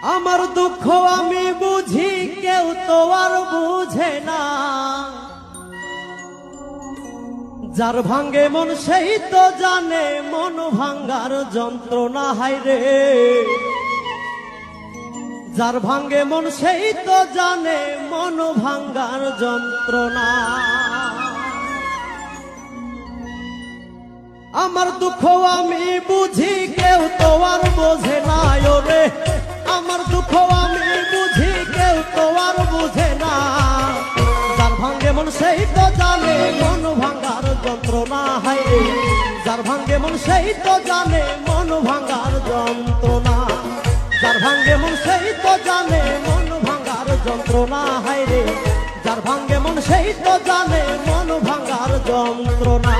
আমার দুঃখ আমি বুঝি, কেউ তো আর বুঝে না। যার ভাঙ্গে মন সেই তো জানে মন ভাঙ্গার যন্ত্রণা, হায়রে। যার ভাঙ্গে মন সেই তো জানে মন ভাঙ্গার যন্ত্রণা। আমার দুঃখ আমি বুঝি, কেউ তো আর বোঝে না ওরে। আমার দুঃখ আমি বুঝি, কেউ তো আর বুঝে না। যার ভাঙ্গে মন সেই তো জানে মন ভাঙ্গার যন্ত্রণা, হায়রে। যার ভাঙ্গে মন সেই তো জানে মন ভাঙ্গার যন্ত্রণা। যার ভাঙ্গে মন সেই তো জানে মন ভাঙ্গার যন্ত্রণা, হায়রে। যার ভাঙ্গে মন সেই তো জানে মন ভাঙ্গার যন্ত্রণা।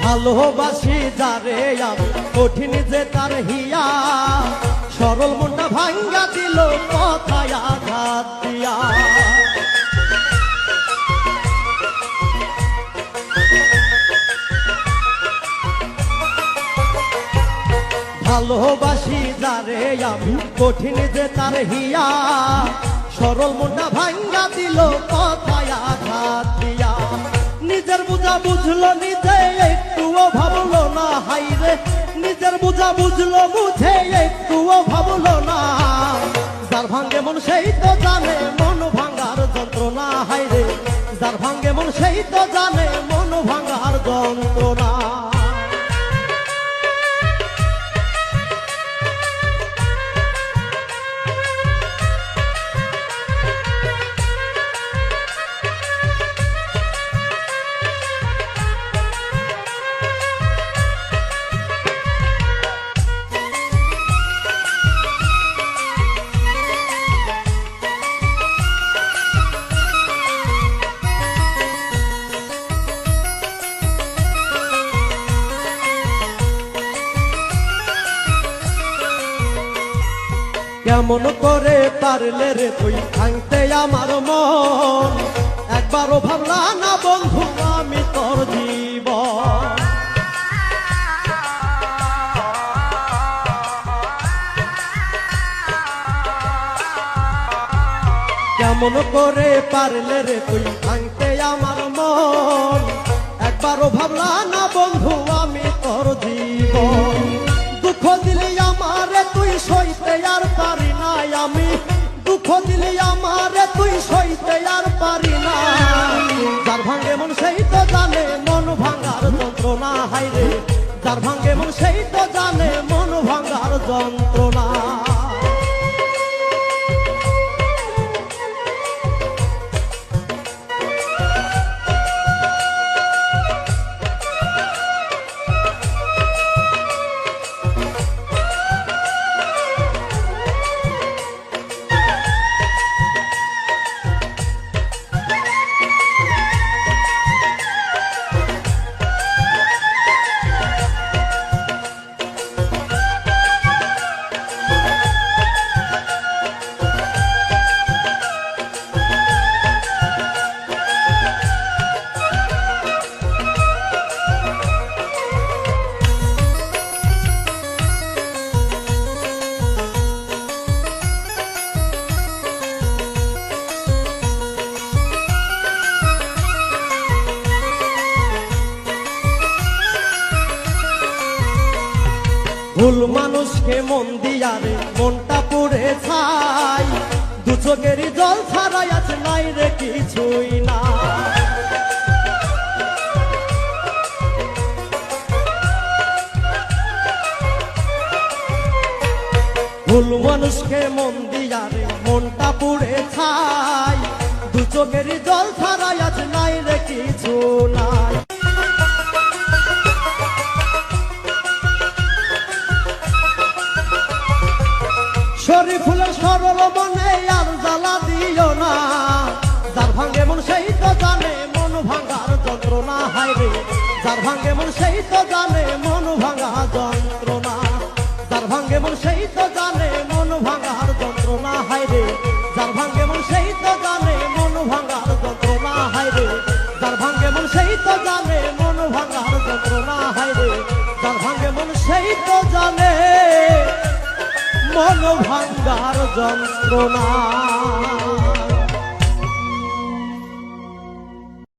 ভালোবাসি যারে আমি, কঠিন যে তার হিয়া। সরল মনটা ভাঙ্গা দিল কথায় আঘাত দিয়া। ভালোবাসি যারে আমি, কঠিন যে তার হিয়া। সরল মনটা ভাঙ্গা দিল কথায় আঘাত দিয়া। নিজের বুঝা বুঝলো নিজে, একটুও ভাবলো না, হায়রে। নিজের বুঝা বুঝলো বুঝে, একটুও ভাবলো না। যার ভাঙ্গে মন সেই তো জানে মন ভাঙ্গার যন্ত্রণা, হায়রে। যার ভাঙ্গে মন সেই তো জানে মন ভাঙ্গার যন্ত্রণা। কেমন করে পারলে রে তুই ভাঙতে আমার মন? একবারও ভাবলা না বন্ধু আমি তোর জীবন। কেমন করে পারলে রে তুই ভাঙতে আমার মন? একবারও ভাবলা না বন্ধু আমি তোর জীবন। দুঃখ দিলে আমারে তুই সইতে আর পারি না আমি। দুঃখ দিলে আমারে তুই সইতে আর পারি না। যার ভাঙ্গে মন সেই তো জানে মন ভাঙ্গার যন্ত্রণা, হায়রে। যার ভাঙ্গে মন সেই তো জানে মন ভাঙ্গার যন্ত্রণা। ভুল মানুষকে মন দিয়ারে মনটা পুড়ে ছাই। দু চোখেরই জল ছাড়াই আছে নাই রে কিছুই না। ভুল মানুষকে মন দিয়ারে মনটা পুড়ে ছাই, দু চোখেরই জল ছাড়াই আজ নাই রে কিছু নাই। শরীফুলের সরল মনে আর জ্বালা দিও না, যার ভাঙ্গে মন সেই তো জানে মন ভাঙার যন্ত্রণা। হায় রে যার ভাঙ্গে মন সেই তো জানে মন ভাঙা যন্ত্রণা, যার ভাঙ্গে মন সেই তো জানে মন ভাঙার যন্ত্রণা। হায় রে যার ভাঙ্গে মন সেই তো জানে মন ভাঙার যন্ত্রণা। হায় রে যার ভাঙ্গে মন সেই তো জানে মন ভাঙার যন্ত্রণা। হায় রে যার ভাঙ্গে মন সেই তো জানে মন ভাঙার যন্ত্রণা।